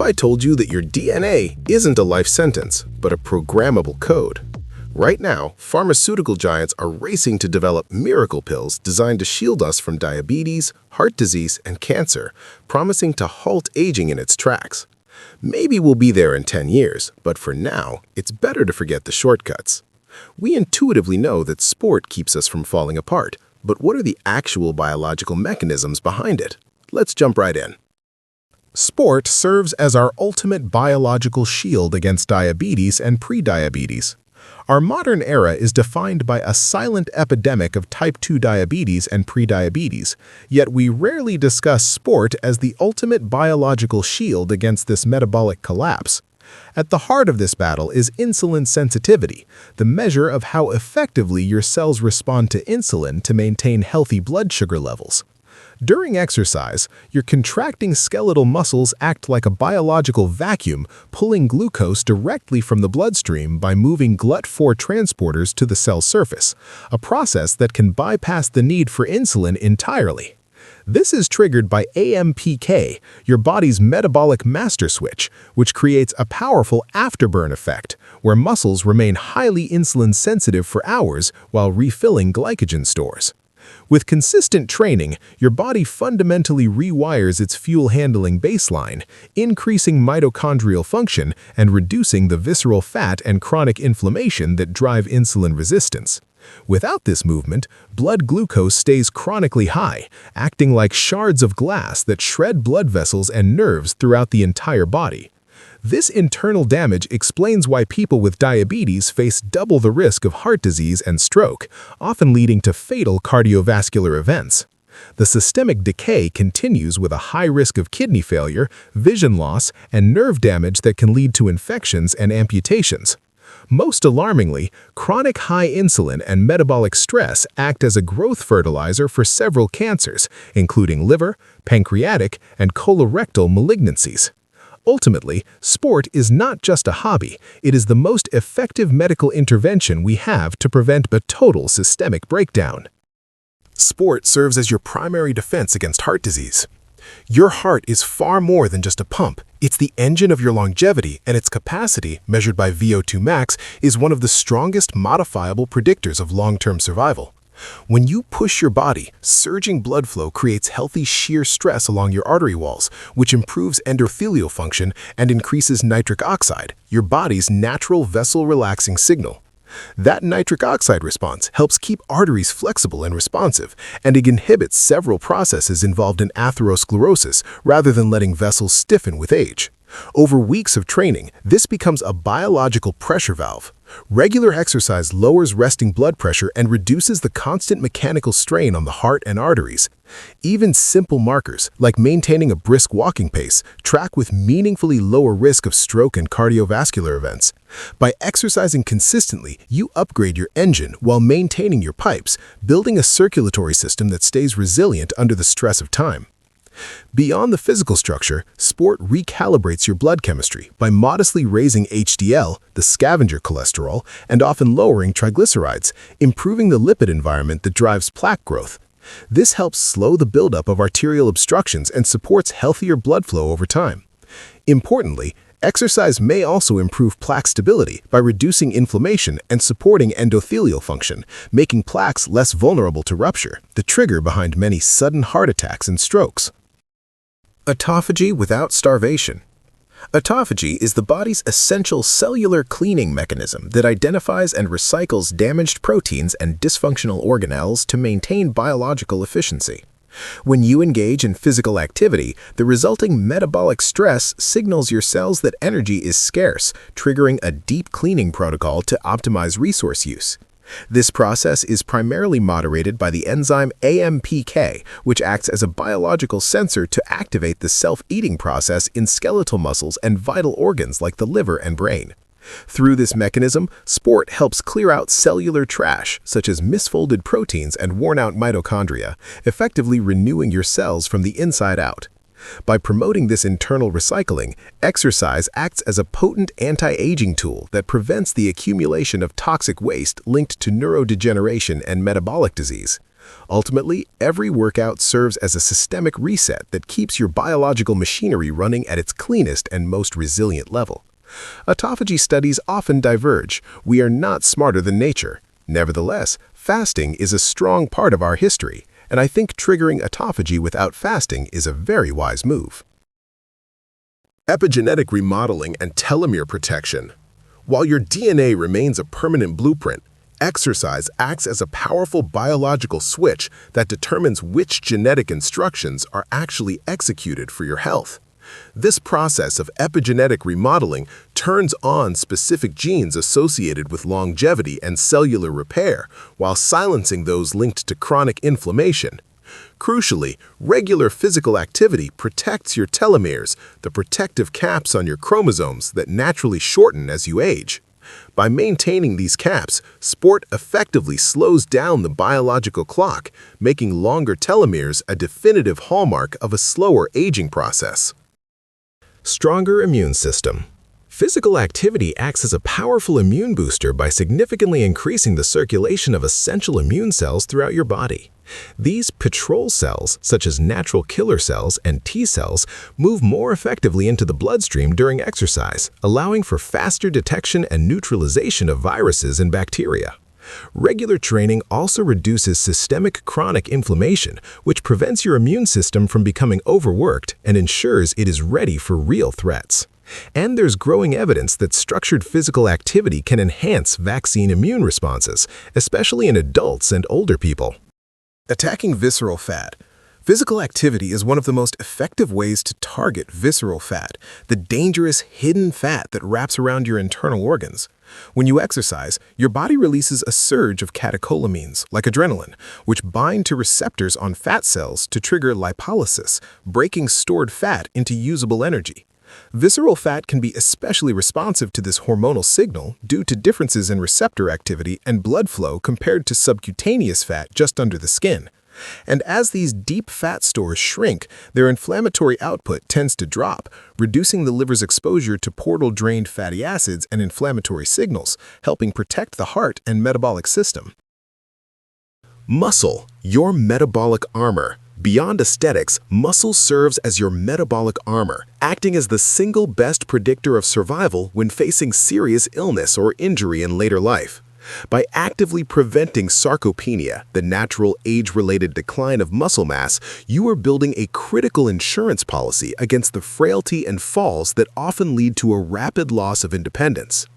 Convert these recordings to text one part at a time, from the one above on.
I told you that your DNA isn't a life sentence, but a programmable code? Right now, pharmaceutical giants are racing to develop miracle pills designed to shield us from diabetes, heart disease, and cancer, promising to halt aging in its tracks. Maybe we'll be there in 10 years, but for now, it's better to forget the shortcuts. We intuitively know that sport keeps us from falling apart, but what are the actual biological mechanisms behind it? Let's jump right in. Sport serves as our ultimate biological shield against diabetes and prediabetes. Our modern era is defined by a silent epidemic of type 2 diabetes and prediabetes, yet we rarely discuss sport as the ultimate biological shield against this metabolic collapse. At the heart of this battle is insulin sensitivity, the measure of how effectively your cells respond to insulin to maintain healthy blood sugar levels. During exercise, your contracting skeletal muscles act like a biological vacuum, pulling glucose directly from the bloodstream by moving GLUT4 transporters to the cell surface, a process that can bypass the need for insulin entirely. This is triggered by AMPK, your body's metabolic master switch, which creates a powerful afterburn effect, where muscles remain highly insulin-sensitive for hours while refilling glycogen stores. With consistent training, your body fundamentally rewires its fuel-handling baseline, increasing mitochondrial function and reducing the visceral fat and chronic inflammation that drive insulin resistance. Without this movement, blood glucose stays chronically high, acting like shards of glass that shred blood vessels and nerves throughout the entire body. This internal damage explains why people with diabetes face double the risk of heart disease and stroke, often leading to fatal cardiovascular events. The systemic decay continues with a high risk of kidney failure, vision loss, and nerve damage that can lead to infections and amputations. Most alarmingly, chronic high insulin and metabolic stress act as a growth fertilizer for several cancers, including liver, pancreatic, and colorectal malignancies. Ultimately, sport is not just a hobby, it is the most effective medical intervention we have to prevent a total systemic breakdown. Sport serves as your primary defense against heart disease. Your heart is far more than just a pump. It's the engine of your longevity, and its capacity, measured by VO2 max, is one of the strongest modifiable predictors of long-term survival. When you push your body, surging blood flow creates healthy shear stress along your artery walls, which improves endothelial function and increases nitric oxide, your body's natural vessel-relaxing signal. That nitric oxide response helps keep arteries flexible and responsive, and it inhibits several processes involved in atherosclerosis rather than letting vessels stiffen with age. Over weeks of training, this becomes a biological pressure valve. Regular exercise lowers resting blood pressure and reduces the constant mechanical strain on the heart and arteries. Even simple markers, like maintaining a brisk walking pace, track with meaningfully lower risk of stroke and cardiovascular events. By exercising consistently, you upgrade your engine while maintaining your pipes, building a circulatory system that stays resilient under the stress of time. Beyond the physical structure, sport recalibrates your blood chemistry by modestly raising HDL, the scavenger cholesterol, and often lowering triglycerides, improving the lipid environment that drives plaque growth. This helps slow the buildup of arterial obstructions and supports healthier blood flow over time. Importantly, exercise may also improve plaque stability by reducing inflammation and supporting endothelial function, making plaques less vulnerable to rupture, the trigger behind many sudden heart attacks and strokes. Autophagy without starvation. Autophagy is the body's essential cellular cleaning mechanism that identifies and recycles damaged proteins and dysfunctional organelles to maintain biological efficiency. When you engage in physical activity, the resulting metabolic stress signals your cells that energy is scarce, triggering a deep cleaning protocol to optimize resource use. This process is primarily moderated by the enzyme AMPK, which acts as a biological sensor to activate the self-eating process in skeletal muscles and vital organs like the liver and brain. Through this mechanism, sport helps clear out cellular trash, such as misfolded proteins and worn-out mitochondria, effectively renewing your cells from the inside out. By promoting this internal recycling, exercise acts as a potent anti-aging tool that prevents the accumulation of toxic waste linked to neurodegeneration and metabolic disease. Ultimately, every workout serves as a systemic reset that keeps your biological machinery running at its cleanest and most resilient level. Autophagy studies often diverge. We are not smarter than nature. Nevertheless, fasting is a strong part of our history, and I think triggering autophagy without fasting is a very wise move. Epigenetic remodeling and telomere protection. While your DNA remains a permanent blueprint, exercise acts as a powerful biological switch that determines which genetic instructions are actually executed for your health. This process of epigenetic remodeling turns on specific genes associated with longevity and cellular repair, while silencing those linked to chronic inflammation. Crucially, regular physical activity protects your telomeres, the protective caps on your chromosomes that naturally shorten as you age. By maintaining these caps, sport effectively slows down the biological clock, making longer telomeres a definitive hallmark of a slower aging process. Stronger immune system. Physical activity acts as a powerful immune booster by significantly increasing the circulation of essential immune cells throughout your body. These patrol cells, such as natural killer cells and T cells, move more effectively into the bloodstream during exercise, allowing for faster detection and neutralization of viruses and bacteria. Regular training also reduces systemic chronic inflammation, which prevents your immune system from becoming overworked and ensures it is ready for real threats. And there's growing evidence that structured physical activity can enhance vaccine immune responses, especially in adults and older people. Attacking visceral fat. Physical activity is one of the most effective ways to target visceral fat, the dangerous hidden fat that wraps around your internal organs. When you exercise, your body releases a surge of catecholamines, like adrenaline, which bind to receptors on fat cells to trigger lipolysis, breaking stored fat into usable energy. Visceral fat can be especially responsive to this hormonal signal due to differences in receptor activity and blood flow compared to subcutaneous fat just under the skin. And as these deep fat stores shrink, their inflammatory output tends to drop, reducing the liver's exposure to portal-drained fatty acids and inflammatory signals, helping protect the heart and metabolic system. Muscle, your metabolic armor. Beyond aesthetics, muscle serves as your metabolic armor, acting as the single best predictor of survival when facing serious illness or injury in later life. By actively preventing sarcopenia, the natural age-related decline of muscle mass, you are building a critical insurance policy against the frailty and falls that often lead to a rapid loss of independence.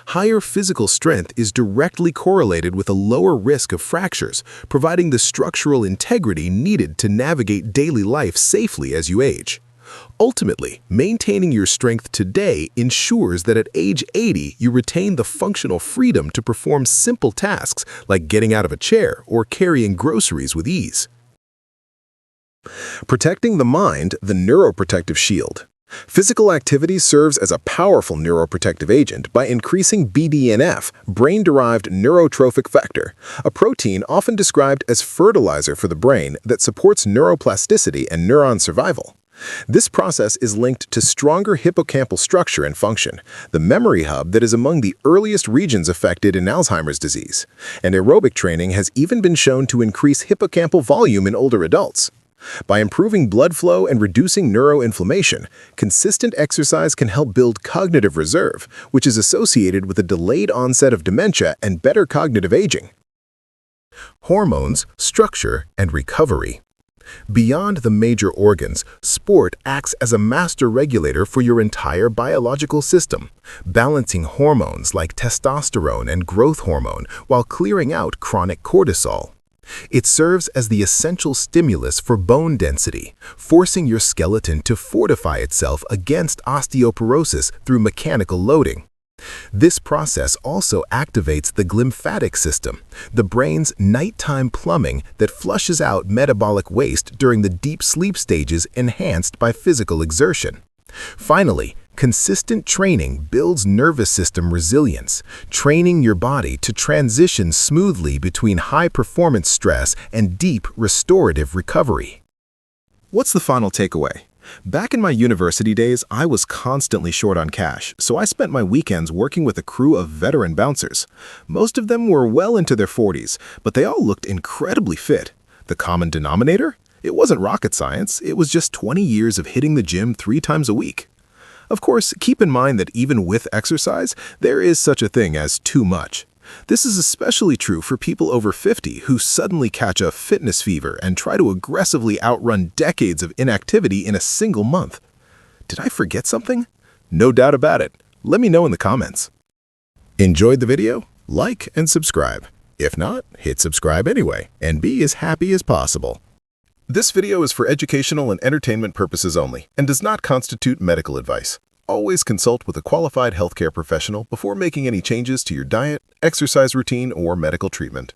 Higher physical strength is directly correlated with a lower risk of fractures, providing the structural integrity needed to navigate daily life safely as you age. Ultimately, maintaining your strength today ensures that at age 80 you retain the functional freedom to perform simple tasks like getting out of a chair or carrying groceries with ease. Protecting the mind, the neuroprotective shield. Physical activity serves as a powerful neuroprotective agent by increasing BDNF, brain-derived neurotrophic factor, a protein often described as fertilizer for the brain that supports neuroplasticity and neuron survival. This process is linked to stronger hippocampal structure and function, the memory hub that is among the earliest regions affected in Alzheimer's disease. And aerobic training has even been shown to increase hippocampal volume in older adults. By improving blood flow and reducing neuroinflammation, consistent exercise can help build cognitive reserve, which is associated with a delayed onset of dementia and better cognitive aging. Hormones, structure, and recovery. Beyond the major organs, sport acts as a master regulator for your entire biological system, balancing hormones like testosterone and growth hormone while clearing out chronic cortisol. It serves as the essential stimulus for bone density, forcing your skeleton to fortify itself against osteoporosis through mechanical loading. This process also activates the glymphatic system, the brain's nighttime plumbing that flushes out metabolic waste during the deep sleep stages enhanced by physical exertion. Finally, consistent training builds nervous system resilience, training your body to transition smoothly between high-performance stress and deep restorative recovery. What's the final takeaway? Back in my university days, I was constantly short on cash, so I spent my weekends working with a crew of veteran bouncers. Most of them were well into their 40s, but they all looked incredibly fit. The common denominator? It wasn't rocket science, it was just 20 years of hitting the gym 3 times a week. Of course, keep in mind that even with exercise, there is such a thing as too much. This is especially true for people over 50 who suddenly catch a fitness fever and try to aggressively outrun decades of inactivity in a single month. Did I forget something? No doubt about it. Let me know in the comments. Enjoyed the video? Like and subscribe. If not, hit subscribe anyway and be as happy as possible. This video is for educational and entertainment purposes only and does not constitute medical advice. Always consult with a qualified healthcare professional before making any changes to your diet, exercise routine, or medical treatment.